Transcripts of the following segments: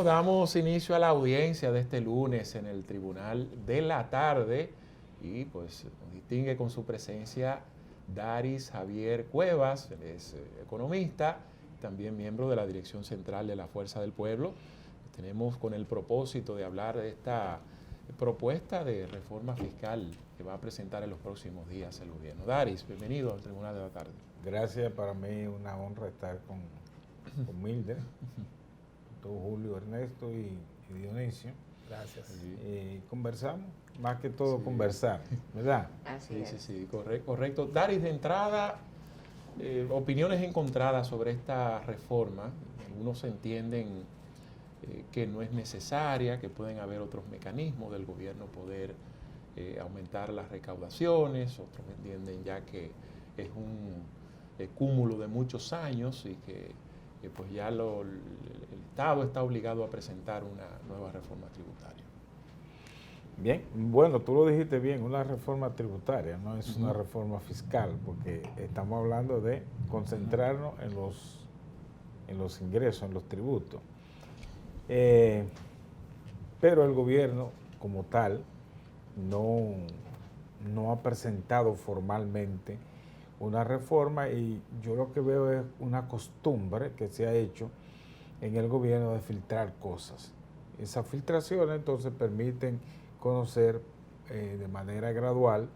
damos inicio a la audiencia de este lunes en el Tribunal de la Tarde y pues nos distingue con su presencia Daris Javier Cuevas, él es economista, también miembro de la Dirección Central de la Fuerza del Pueblo. Tenemos con el propósito de hablar de esta propuesta de reforma fiscal que va a presentar en los próximos días el gobierno. Daris, bienvenido al Tribunal de la Tarde. Gracias, para mí una honra estar con Mildred, todo Julio, Ernesto y Dionisio. Gracias. Conversamos, más que todo conversar, ¿verdad? Así es. Sí, correcto. Daris, de entrada, opiniones encontradas sobre esta reforma. Algunos entienden que no es necesaria, que pueden haber otros mecanismos del gobierno poder aumentar las recaudaciones, otros entienden ya que es un cúmulo de muchos años y que pues ya el Estado está obligado a presentar una nueva reforma tributaria. Bien, bueno, tú lo dijiste bien, una reforma tributaria, no es una reforma fiscal, porque estamos hablando de concentrarnos en los ingresos, en los tributos. Pero el gobierno como tal no ha presentado formalmente una reforma, y yo lo que veo es una costumbre que se ha hecho en el gobierno de filtrar cosas. Esas filtraciones entonces permiten conocer de manera gradual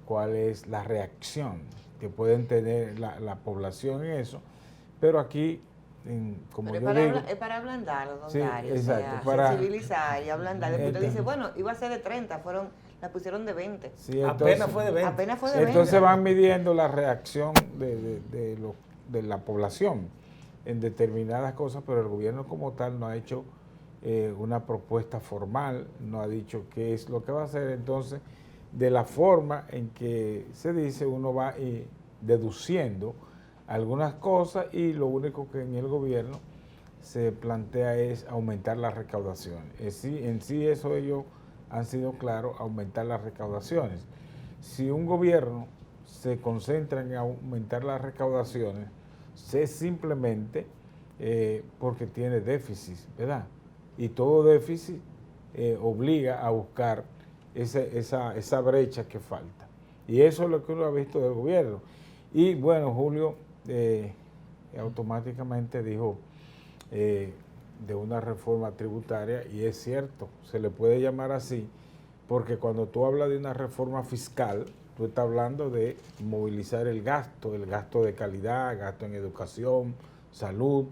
cuál es la reacción que pueden tener la población en eso, pero aquí, como yo digo... Es para ablandarlo, don Sí, Dario, exacto, o sea, sensibilizar y ablandar. Después usted dice, bueno, iba a ser de 30, la pusieron de 20. Sí, entonces, apenas fue de 20. Apenas fue de 20. Entonces van midiendo la reacción de la población en determinadas cosas, pero el gobierno como tal no ha hecho una propuesta formal, no ha dicho qué es lo que va a hacer. Entonces, de la forma en que se dice, uno va deduciendo algunas cosas, y lo único que en el gobierno se plantea es aumentar las recaudaciones. En sí eso ellos han sido claros, aumentar las recaudaciones. Si un gobierno se concentra en aumentar las recaudaciones, es simplemente porque tiene déficit, ¿verdad? Y todo déficit obliga a buscar esa brecha que falta. Y eso es lo que uno ha visto del gobierno. Y bueno, Julio automáticamente dijo de una reforma tributaria, y es cierto, se le puede llamar así, porque cuando tú hablas de una reforma fiscal, tú estás hablando de movilizar el gasto de calidad, gasto en educación, salud,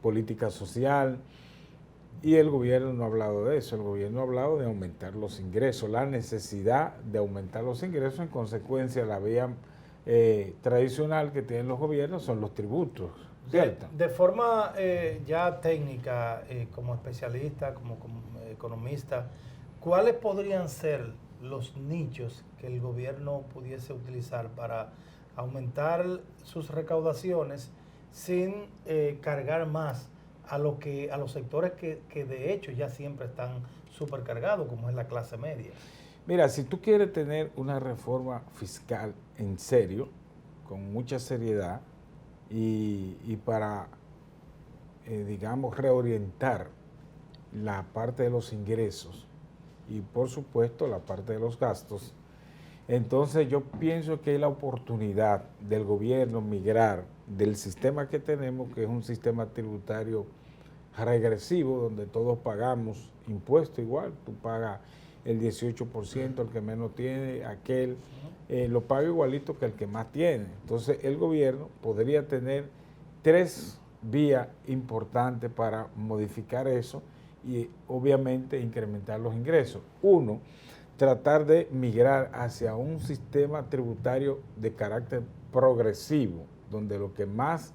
política social, y el gobierno no ha hablado de eso. El gobierno ha hablado de aumentar los ingresos, la necesidad de aumentar los ingresos. En consecuencia, la vía tradicional que tienen los gobiernos son los tributos, ¿cierto? De forma ya técnica, como especialista, como economista, ¿cuáles podrían ser los nichos que el gobierno pudiese utilizar para aumentar sus recaudaciones sin cargar más a los sectores que de hecho ya siempre están supercargados, como es la clase media? Mira, si tú quieres tener una reforma fiscal en serio, con mucha seriedad, y para, digamos, reorientar la parte de los ingresos y, por supuesto, la parte de los gastos, entonces yo pienso que hay la oportunidad del gobierno migrar del sistema que tenemos, que es un sistema tributario regresivo, donde todos pagamos impuestos igual. Tú pagas el 18%, el que menos tiene, aquel lo paga igualito que el que más tiene. Entonces el gobierno podría tener 3 vías importantes para modificar eso y obviamente incrementar los ingresos. Uno, tratar de migrar hacia un sistema tributario de carácter progresivo, donde los que más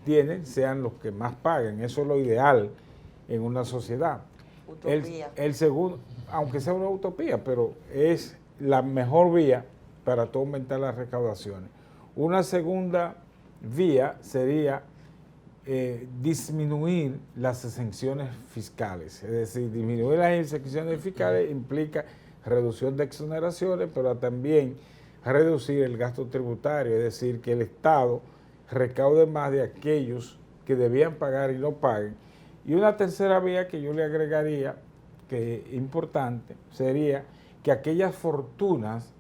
tienen sean los que más paguen. Eso es lo ideal en una sociedad. Utopía. El segundo, aunque sea una utopía, pero es la mejor vía para tú aumentar las recaudaciones. Una segunda vía sería disminuir las exenciones fiscales. Es decir, disminuir las exenciones fiscales implica reducción de exoneraciones, pero también reducir el gasto tributario, es decir, que el Estado recaude más de aquellos que debían pagar y no paguen, Y una tercera vía que yo le agregaría, que es importante, sería que aquellas fortunas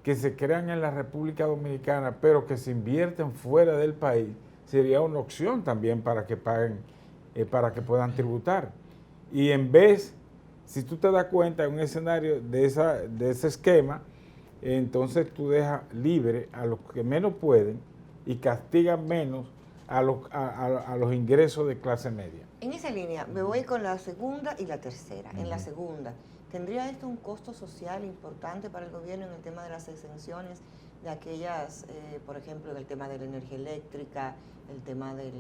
que se crean en la República Dominicana, pero que se invierten fuera del país, sería una opción también para que paguen, para que puedan tributar. Y en vez, si tú te das cuenta, en un escenario de ese esquema, entonces tú dejas libre a los que menos pueden y castigan menos a los ingresos de clase media. En esa línea, me voy con la segunda y la tercera. En la segunda, ¿tendría esto un costo social importante para el gobierno en el tema de las exenciones de aquellas, por ejemplo, en el tema de la energía eléctrica, el tema del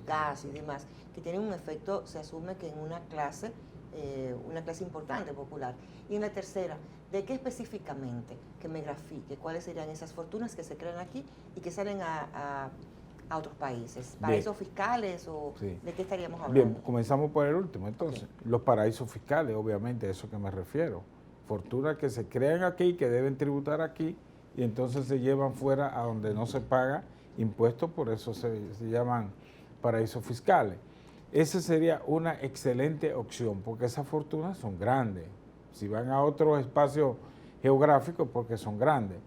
gas y demás, que tienen un efecto, se asume que en una clase importante, popular? Y en la tercera, ¿de qué específicamente? Que me grafique cuáles serían esas fortunas que se crean aquí y que salen a otros países, paraísos fiscales o sí. ¿De qué estaríamos hablando? Bien, comenzamos por el último entonces. Okay. Los paraísos fiscales, obviamente, a eso que me refiero. Fortunas que se crean aquí, que deben tributar aquí y entonces se llevan fuera a donde no se paga impuestos, por eso se llaman paraísos fiscales. Esa sería una excelente opción porque esas fortunas son grandes. Si van a otros espacios geográficos, porque son grandes.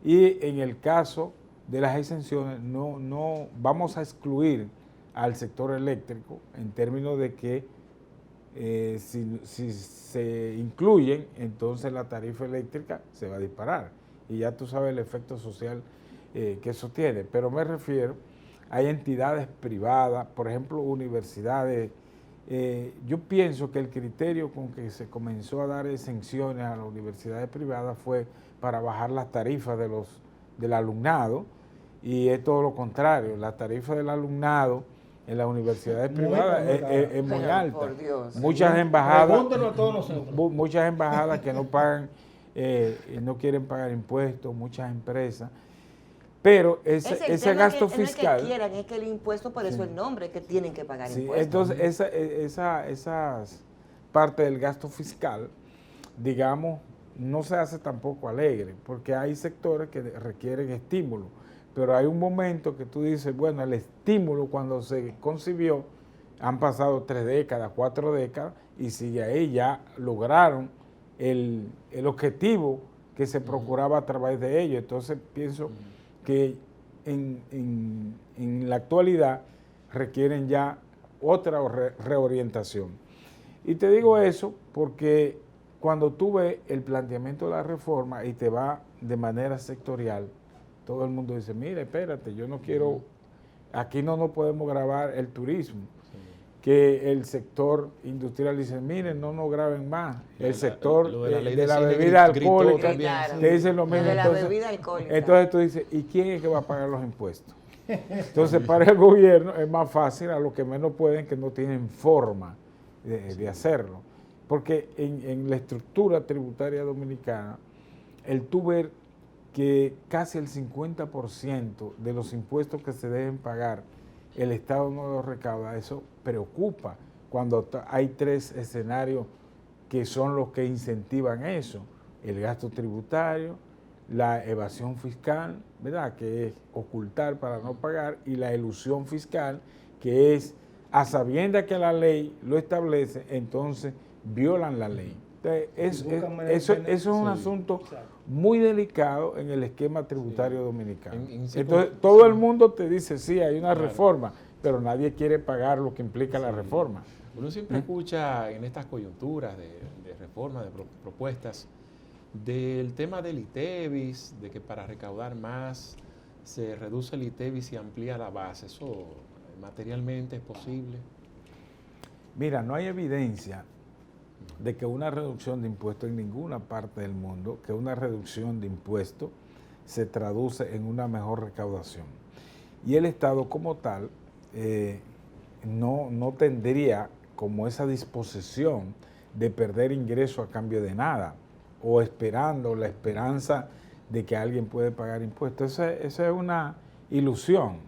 Y en el caso de las exenciones, no vamos a excluir al sector eléctrico en términos de que si se incluyen, entonces la tarifa eléctrica se va a disparar. Y ya tú sabes el efecto social que eso tiene. Pero me refiero, hay entidades privadas, por ejemplo, universidades. Yo pienso que el criterio con que se comenzó a dar exenciones a las universidades privadas fue para bajar las tarifas del alumnado, y es todo lo contrario. La tarifa del alumnado en las universidades privadas es muy alta. Por Dios. Muchas embajadas, Pregúntenos a todos nosotros. muchas embajadas que no pagan, no quieren pagar impuestos, muchas empresas. Pero ese gasto fiscal... No es que quieran, es que el impuesto, por eso el nombre, que tienen que pagar impuestos. Entonces, esas parte del gasto fiscal, digamos, no se hace tampoco alegre, porque hay sectores que requieren estímulo, pero hay un momento que tú dices, bueno, el estímulo cuando se concibió, han pasado 3 décadas, 4 décadas, y si ahí ya lograron el objetivo que se procuraba a través de ello. Entonces pienso que en la actualidad requieren ya otra reorientación. Y te digo eso porque cuando tú ves el planteamiento de la reforma y te va de manera sectorial, todo el mundo dice, mira, espérate, yo no quiero, aquí no nos podemos grabar el turismo. Que el sector industrial dice, miren, no nos graben más. El sector de la bebida alcohólica te dicen lo mismo. Entonces tú dices, ¿y quién es que va a pagar los impuestos? Entonces para el gobierno es más fácil a los que menos pueden, que no tienen forma de hacerlo. Porque en la estructura tributaria dominicana, el tú ver que casi el 50% de los impuestos que se deben pagar, el Estado no los recauda, eso preocupa cuando hay 3 escenarios que son los que incentivan eso: el gasto tributario, la evasión fiscal, ¿verdad?, que es ocultar para no pagar, y la elusión fiscal, que es a sabiendas que la ley lo establece, entonces violan la ley. Entonces, eso es un asunto muy delicado en el esquema tributario dominicano. Entonces, todo el mundo te dice, sí, hay una reforma, pero nadie quiere pagar lo que implica la reforma. Uno siempre escucha en estas coyunturas de reforma, de propuestas, del tema del ITEVIS, de que para recaudar más se reduce el ITEVIS y amplía la base. ¿Eso materialmente es posible? Mira, no hay evidencia de que una reducción de impuestos en ninguna parte del mundo, que una reducción de impuestos se traduce en una mejor recaudación. Y el Estado como tal no tendría como esa disposición de perder ingresos a cambio de nada, o esperando la esperanza de que alguien puede pagar impuestos. Esa es una ilusión.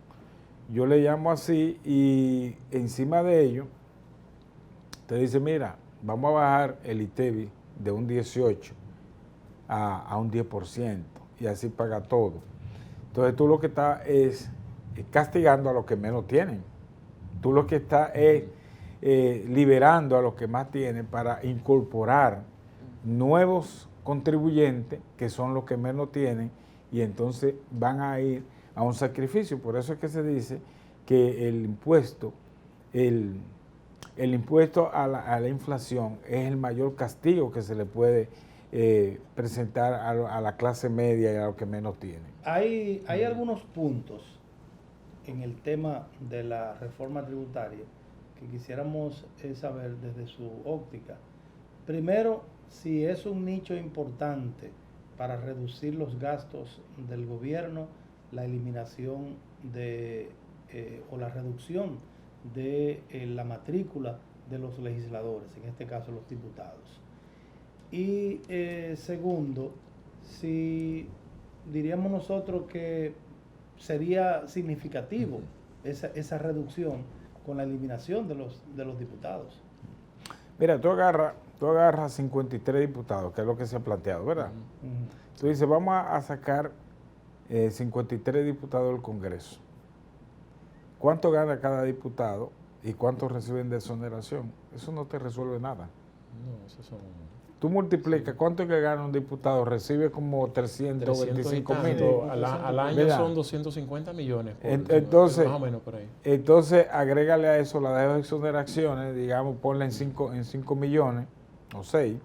Yo le llamo así, y encima de ello te dice, mira, vamos a bajar el ITEVIS de un 18 a un 10%, y así paga todo. Entonces tú lo que estás es castigando a los que menos tienen. Tú lo que estás es liberando a los que más tienen para incorporar nuevos contribuyentes que son los que menos tienen y entonces van a ir a un sacrificio. Por eso es que se dice que el impuesto a la inflación es el mayor castigo que se le puede presentar a la clase media y a los que menos tienen. Hay algunos puntos en el tema de la reforma tributaria que quisiéramos saber desde su óptica. Primero, si es un nicho importante para reducir los gastos del gobierno, la eliminación o la reducción de la matrícula de los legisladores, en este caso los diputados. Y segundo, si diríamos nosotros que sería significativo esa reducción con la eliminación de los diputados. Mira, tú agarras 53 diputados, que es lo que se ha planteado, ¿verdad? Tú dices, vamos a sacar 53 diputados del Congreso. ¿Cuánto gana cada diputado y cuánto reciben de exoneración? Eso no te resuelve nada. No, eso son... Tú multiplicas, ¿cuánto que gana un diputado? Recibe como 325,000. Al año ¿verdad? son 250 millones. Entonces, más o menos por ahí. Entonces, agrégale a eso la de exoneraciones, digamos, ponla en 5 millones o 6.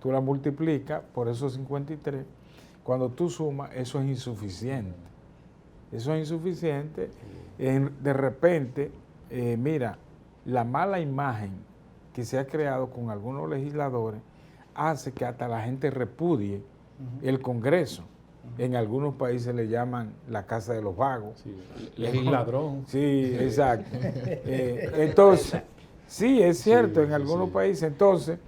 Tú la multiplicas por esos 53. Cuando tú sumas, eso es insuficiente. Eso es insuficiente. De repente, mira, la mala imagen que se ha creado con algunos legisladores hace que hasta la gente repudie el Congreso. En algunos países le llaman la casa de los vagos. Sí, legisladrón. Sí, exacto. Entonces, sí, es cierto, en algunos países. Entonces,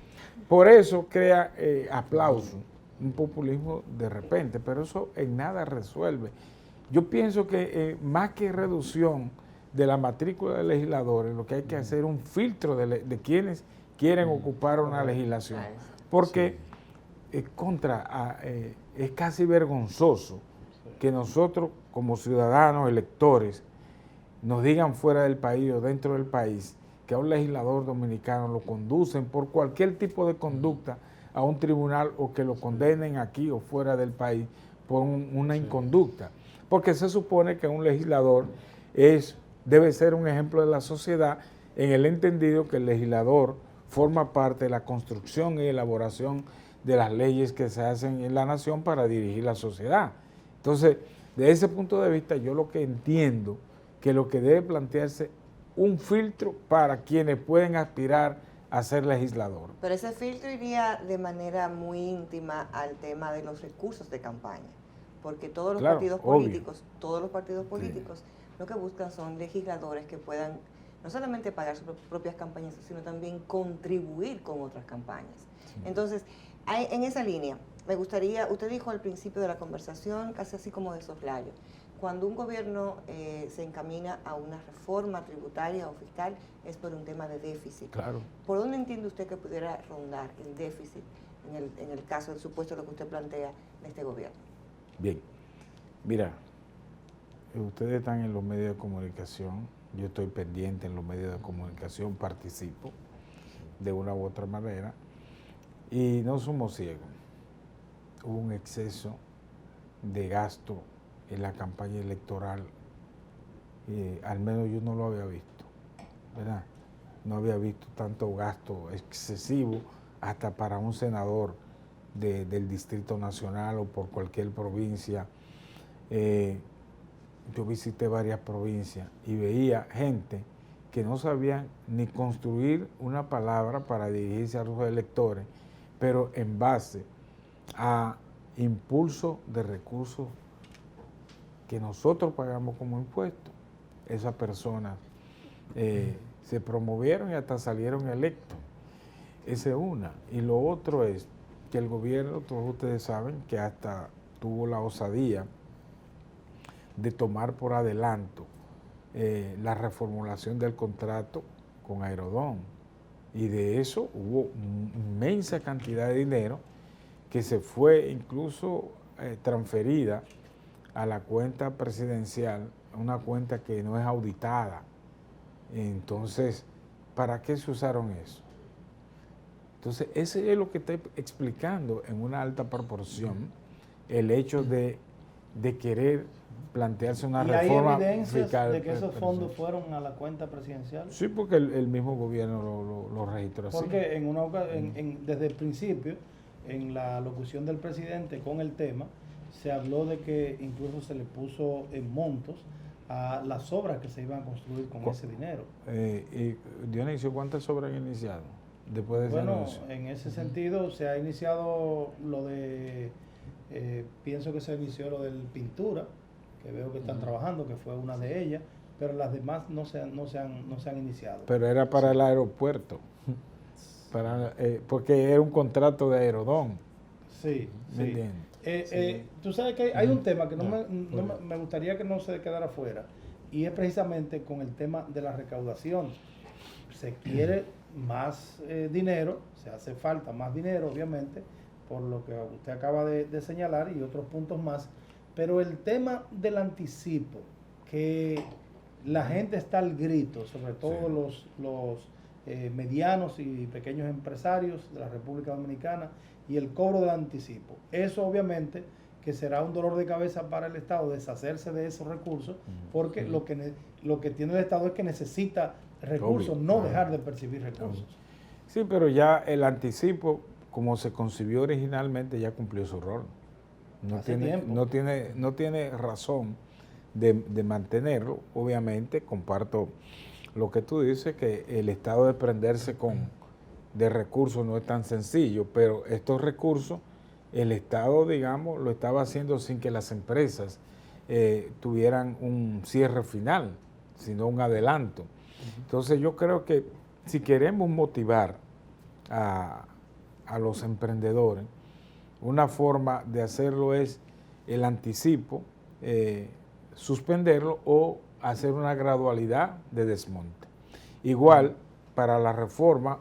por eso crea aplauso, un populismo de repente, pero eso en nada resuelve. Yo pienso que más que reducción de la matrícula de legisladores, lo que hay que hacer es un filtro de quienes quieren ocupar una legislación. Porque es casi vergonzoso que nosotros como ciudadanos electores nos digan fuera del país o dentro del país que a un legislador dominicano lo conducen por cualquier tipo de conducta a un tribunal o que lo condenen aquí o fuera del país por una inconducta. Porque se supone que un legislador debe ser un ejemplo de la sociedad en el entendido que el legislador forma parte de la construcción y elaboración de las leyes que se hacen en la nación para dirigir la sociedad. Entonces, de ese punto de vista, yo lo que entiendo que lo que debe plantearse un filtro para quienes pueden aspirar a ser legislador. Pero ese filtro iría de manera muy íntima al tema de los recursos de campaña, porque todos los partidos políticos, lo que buscan son legisladores que puedan no solamente pagar sus propias campañas, sino también contribuir con otras campañas. Sí. Entonces, en esa línea, me gustaría, usted dijo al principio de la conversación, casi así como de soslayo, cuando un gobierno se encamina a una reforma tributaria o fiscal es por un tema de déficit. Claro. ¿Por dónde entiende usted que pudiera rondar el déficit en el caso del supuesto lo que usted plantea de este gobierno? Bien, mira, ustedes están en los medios de comunicación, yo estoy pendiente en los medios de comunicación, participo de una u otra manera y no somos ciegos. Hubo un exceso de gasto en la campaña electoral, al menos yo no lo había visto, ¿verdad? No había visto tanto gasto excesivo hasta para un senador del Distrito Nacional o por cualquier provincia. Yo visité varias provincias y veía gente que no sabían ni construir una palabra para dirigirse a los electores, pero en base a impulso de recursos que nosotros pagamos como impuestos, esas personas se promovieron y hasta salieron electos. Esa es una. Y lo otro es que el gobierno, todos ustedes saben, que hasta tuvo la osadía de tomar por adelanto la reformulación del contrato con Aerodón. Y de eso hubo inmensa cantidad de dinero que se fue incluso transferida a la cuenta presidencial, una cuenta que no es auditada. Entonces, ¿para qué se usaron eso? Entonces, ese es lo que está explicando en una alta proporción el hecho de querer plantearse una reforma hay evidencias fiscal. de que esos fondos fueron a la cuenta presidencial? Sí, porque el mismo gobierno lo registró así. Porque desde el principio, en la locución del presidente con el tema, se habló de que incluso se le puso en montos a las obras que se iban a construir con ese dinero. Y Dionisio, ¿cuántas obras han iniciado después de ese anuncio? En ese sentido se ha iniciado lo de, pienso que se inició lo del pintura, que veo que están trabajando, que fue una de ellas, pero las demás no se han iniciado. Pero era para el aeropuerto, porque era un contrato de Aerodón. Sí, ¿Me sí. entiendes? Tú sabes que hay un tema que me gustaría que no se quedara fuera, y es precisamente con el tema de la recaudación. Se quiere más dinero, se hace falta más dinero, obviamente, por lo que usted acaba de señalar y otros puntos más, pero el tema del anticipo, que la gente está al grito, sobre todo los medianos y pequeños empresarios de la República Dominicana, y el cobro del anticipo. Eso obviamente que será un dolor de cabeza para el Estado deshacerse de esos recursos, porque lo que tiene el Estado es que necesita recursos, no dejar de percibir recursos. Sí, pero ya el anticipo, como se concibió originalmente, ya cumplió su rol. No tiene razón de mantenerlo. Obviamente, comparto lo que tú dices, que el Estado desprenderse de recursos no es tan sencillo, pero estos recursos, el Estado, digamos, lo estaba haciendo sin que las empresas tuvieran un cierre final, sino un adelanto. Entonces yo creo que si queremos motivar a los emprendedores, una forma de hacerlo es el anticipo, suspenderlo o hacer una gradualidad de desmonte. Igual, para la reforma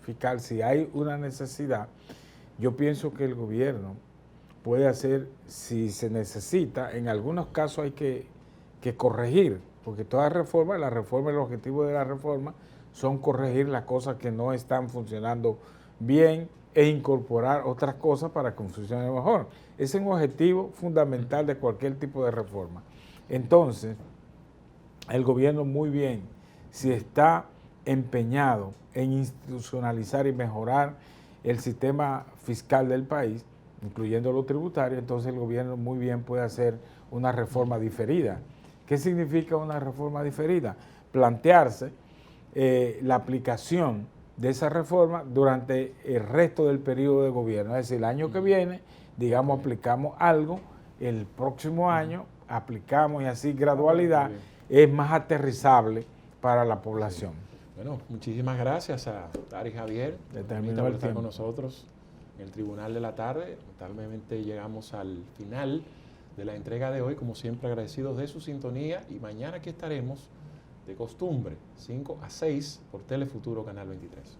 fiscal, si hay una necesidad, yo pienso que el gobierno puede hacer, si se necesita, en algunos casos hay que corregir, porque toda reforma, el objetivo de la reforma son corregir las cosas que no están funcionando bien e incorporar otras cosas para que funcione mejor. Ese es un objetivo fundamental de cualquier tipo de reforma. Entonces, el gobierno muy bien, si está empeñado en institucionalizar y mejorar el sistema fiscal del país, incluyendo lo tributario, entonces el gobierno muy bien puede hacer una reforma diferida. ¿Qué significa una reforma diferida? Plantearse la aplicación de esa reforma durante el resto del periodo de gobierno. Es decir, el año que viene, digamos, aplicamos algo, el próximo año aplicamos, y así gradualidad es más aterrizable para la población. Bueno, muchísimas gracias a Dari Javier por estar con nosotros en el Tribunal de la Tarde. Lamentablemente llegamos al final de la entrega de hoy, como siempre agradecidos de su sintonía, y mañana aquí estaremos de costumbre, 5 a 6 por Telefuturo Canal 23.